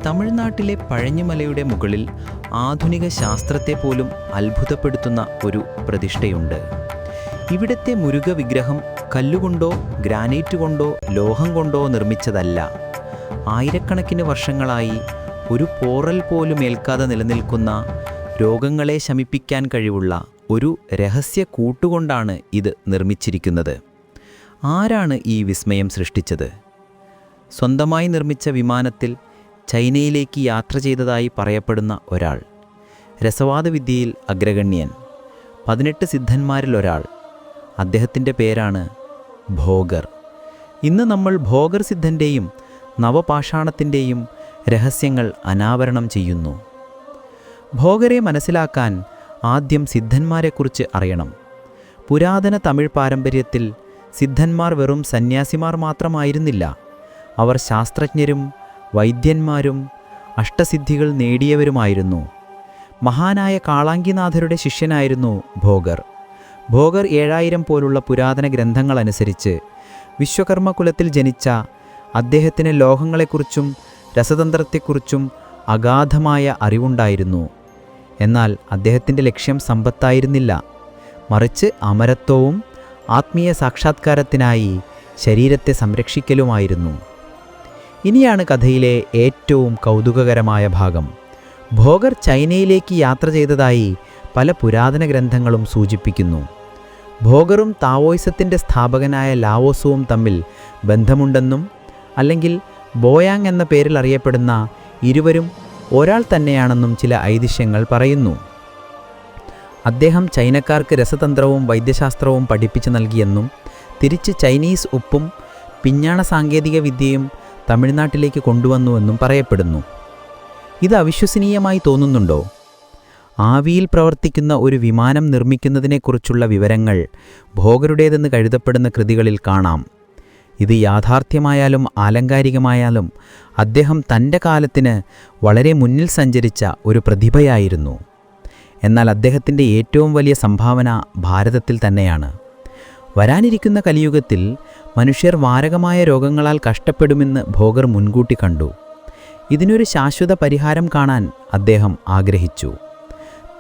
തമിഴ്നാട്ടിലെ പഴഞ്ഞിമലയുടെ മുകളിൽ ആധുനിക ശാസ്ത്രത്തെ പോലും അത്ഭുതപ്പെടുത്തുന്ന ഒരു പ്രതിഷ്ഠയുണ്ട്. ഇവിടുത്തെ മുരുക വിഗ്രഹം കല്ലുകൊണ്ടോ ഗ്രാനൈറ്റ് കൊണ്ടോ ലോഹം കൊണ്ടോ നിർമ്മിച്ചതല്ല. ആയിരക്കണക്കിന് വർഷങ്ങളായി ഒരു പോറൽ പോലും ഏൽക്കാതെ നിലനിൽക്കുന്ന, രോഗങ്ങളെ ശമിപ്പിക്കാൻ കഴിവുള്ള ഒരു രഹസ്യ കൂട്ടുകൊണ്ടാണ് ഇത് നിർമ്മിച്ചിരിക്കുന്നത്. ആരാണ് ഈ വിസ്മയം സൃഷ്ടിച്ചത്? സ്വന്തമായി നിർമ്മിച്ച വിമാനത്തിൽ ചൈനയിലേക്ക് യാത്ര ചെയ്തതായി പറയപ്പെടുന്ന ഒരാൾ, രസവാദവിദ്യയിൽ അഗ്രഗണ്യൻ, 18 സിദ്ധന്മാരിൽ ഒരാൾ. അദ്ദേഹത്തിൻ്റെ പേരാണ് ഭോഗർ. ഇന്ന് നമ്മൾ ഭോഗർ സിദ്ധൻ്റെയും നവപാഷാണത്തിൻ്റെയും രഹസ്യങ്ങൾ അനാവരണം ചെയ്യുന്നു. ഭോഗരെ മനസ്സിലാക്കാൻ ആദ്യം സിദ്ധന്മാരെക്കുറിച്ച് അറിയണം. പുരാതന തമിഴ് പാരമ്പര്യത്തിൽ സിദ്ധന്മാർ വെറും സന്യാസിമാർ മാത്രമായിരുന്നില്ല. അവർ ശാസ്ത്രജ്ഞരും വൈദ്യന്മാരും അഷ്ടസിദ്ധികൾ നേടിയവരുമായിരുന്നു. മഹാനായ കാളാങ്കിനാഥരുടെ ശിഷ്യനായിരുന്നു ഭോഗർ. ഭോഗർ 7000 പോലുള്ള പുരാതന ഗ്രന്ഥങ്ങളനുസരിച്ച് വിശ്വകർമ്മകുലത്തിൽ ജനിച്ച അദ്ദേഹത്തിന് ലോഹങ്ങളെക്കുറിച്ചും രസതന്ത്രത്തെക്കുറിച്ചും അഗാധമായ അറിവുണ്ടായിരുന്നു. എന്നാൽ അദ്ദേഹത്തിൻ്റെ ലക്ഷ്യം സമ്പത്തായിരുന്നില്ല, മറിച്ച് അമരത്വവും ആത്മീയ സാക്ഷാത്കാരത്തിനായി ശരീരത്തെ സംരക്ഷിക്കലുമായിരുന്നു. ഇനിയാണ് കഥയിലെ ഏറ്റവും കൗതുകകരമായ ഭാഗം. ഭോഗർ ചൈനയിലേക്ക് യാത്ര ചെയ്തതായി പല പുരാതന ഗ്രന്ഥങ്ങളും സൂചിപ്പിക്കുന്നു. ഭോഗറും താവോയിസത്തിൻ്റെ സ്ഥാപകനായ ലാവോസുവും തമ്മിൽ ബന്ധമുണ്ടെന്നും, അല്ലെങ്കിൽ ബോയാങ് എന്ന പേരിൽ അറിയപ്പെടുന്ന ഇരുവരും ഒരാൾ തന്നെയാണെന്നും ചില ഐതിഹ്യങ്ങൾ പറയുന്നു. അദ്ദേഹം ചൈനക്കാർക്ക് രസതന്ത്രവും വൈദ്യശാസ്ത്രവും പഠിപ്പിച്ചു നൽകിയെന്നും, തിരിച്ച് ചൈനീസ് ഉപ്പും പിഞ്ഞാണ സാങ്കേതിക വിദ്യയും തമിഴ്നാട്ടിലേക്ക് കൊണ്ടുവന്നുവെന്നും പറയപ്പെടുന്നു. ഇത് അവിശ്വസനീയമായി തോന്നുന്നുണ്ടോ? ആവിയിൽ പ്രവർത്തിക്കുന്ന ഒരു വിമാനം നിർമ്മിക്കുന്നതിനെക്കുറിച്ചുള്ള വിവരങ്ങൾ ഭോഗരുടേതെന്ന് കരുതപ്പെടുന്ന കൃതികളിൽ കാണാം. ഇത് യാഥാർത്ഥ്യമായാലും ആലങ്കാരികമായാലും അദ്ദേഹം തൻ്റെ കാലത്തിന് വളരെ മുന്നിൽ സഞ്ചരിച്ച ഒരു പ്രതിഭയായിരുന്നു. എന്നാൽ അദ്ദേഹത്തിൻ്റെ ഏറ്റവും വലിയ സംഭാവന ഭാരതത്തിൽ തന്നെയാണ്. വരാനിരിക്കുന്ന കലിയുഗത്തിൽ മനുഷ്യർ മാരകമായ രോഗങ്ങളാൽ കഷ്ടപ്പെടുമെന്ന് ഭോഗർ മുൻകൂട്ടി കണ്ടു. ഇതിനൊരു ശാശ്വത പരിഹാരം കാണാൻ അദ്ദേഹം ആഗ്രഹിച്ചു.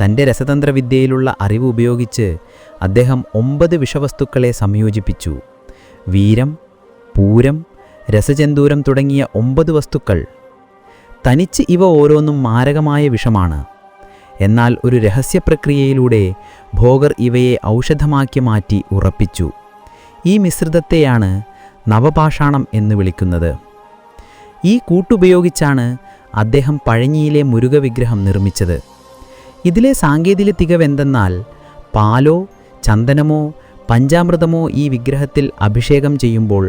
തൻ്റെ രസതന്ത്രവിദ്യയിലുള്ള അറിവ് ഉപയോഗിച്ച് അദ്ദേഹം 9 വിഷവസ്തുക്കളെ സംയോജിപ്പിച്ചു. വീരം, പൂരം, രസജന്തൂരം തുടങ്ങിയ 9 വസ്തുക്കൾ. തനിച്ച് ഇവ ഓരോന്നും മാരകമായ വിഷമാണ്. എന്നാൽ ഒരു രഹസ്യപ്രക്രിയയിലൂടെ ഭോഗർ ഇവയെ ഔഷധമാക്കി മാറ്റി ഉറപ്പിച്ചു. ഈ മിശ്രിതത്തെയാണ് നവപാഷാണം എന്ന് വിളിക്കുന്നത്. ഈ കൂട്ടുപയോഗിച്ചാണ് അദ്ദേഹം പഴഞ്ഞിയിലെ മുരുക വിഗ്രഹം നിർമ്മിച്ചത്. ഇതിലെ സാങ്കേതിക തികവെന്തെന്നാൽ, പാലോ ചന്ദനമോ പഞ്ചാമൃതമോ ഈ വിഗ്രഹത്തിൽ അഭിഷേകം ചെയ്യുമ്പോൾ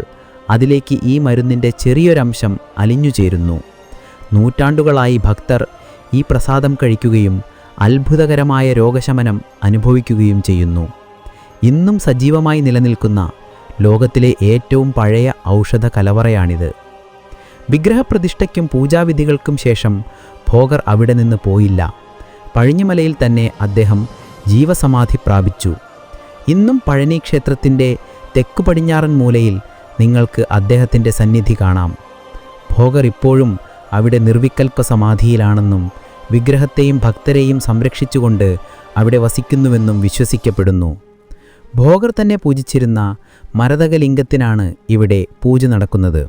അതിലേക്ക് ഈ മരുന്നിൻ്റെ ചെറിയൊരംശം അലിഞ്ഞുചേരുന്നു. നൂറ്റാണ്ടുകളായി ഭക്തർ ഈ പ്രസാദം കഴിക്കുകയും അത്ഭുതകരമായ രോഗശമനം അനുഭവിക്കുകയും ചെയ്യുന്നു. ഇന്നും സജീവമായി നിലനിൽക്കുന്ന ലോകത്തിലെ ഏറ്റവും പഴയ ഔഷധ കലവറയാണിത്. വിഗ്രഹപ്രതിഷ്ഠയ്ക്കും പൂജാവിധികൾക്കും ശേഷം ഭോഗർ അവിടെ നിന്ന് പോയില്ല. പഴഞ്ഞിമലയിൽ തന്നെ അദ്ദേഹം ജീവസമാധി പ്രാപിച്ചു. ഇന്നും പഴനി ക്ഷേത്രത്തിൻ്റെ തെക്കു പടിഞ്ഞാറൻ മൂലയിൽ നിങ്ങൾക്ക് അദ്ദേഹത്തിൻ്റെ സന്നിധി കാണാം. ഭോഗർ ഇപ്പോഴും അവിടെ നിർവികൽപ്പ സമാധിയിലാണെന്നും വിഗ്രഹത്തെയും ഭക്തരെയും സംരക്ഷിച്ചുകൊണ്ട് അവിടെ വസിക്കുന്നുവെന്നും വിശ്വസിക്കപ്പെടുന്നു. ഭോഗർ തന്നെ പൂജിച്ചിരുന്ന മരതകലിംഗത്തിനാണ് ഇവിടെ പൂജ നടക്കുന്നത്.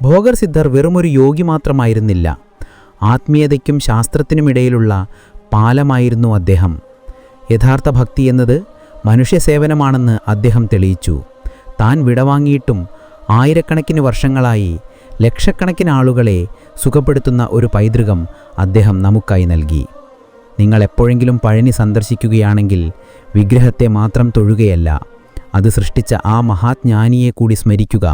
ഭോഗർ സിദ്ധർ വെറുമൊരു യോഗി മാത്രമായിരുന്നില്ല, ആത്മീയതയ്ക്കും ശാസ്ത്രത്തിനുമിടയിലുള്ള പാലമായിരുന്നു അദ്ദേഹം. യഥാർത്ഥ ഭക്തി എന്നത് മനുഷ്യസേവനമാണെന്ന് അദ്ദേഹം തെളിയിച്ചു. താൻ വിടവാങ്ങിയിട്ടും ആയിരക്കണക്കിന് വർഷങ്ങളായി ലക്ഷക്കണക്കിന് ആളുകളെ സുഖപ്പെടുത്തുന്ന ഒരു പൈതൃകം അദ്ദേഹം നമുക്കായി നൽകി. നിങ്ങൾ എപ്പോഴെങ്കിലും പഴനി സന്ദർശിക്കുകയാണെങ്കിൽ വിഗ്രഹത്തെ മാത്രം തൊഴുകയല്ല, അത് സൃഷ്ടിച്ച ആ മഹാജ്ഞാനിയെ കൂടി സ്മരിക്കുക.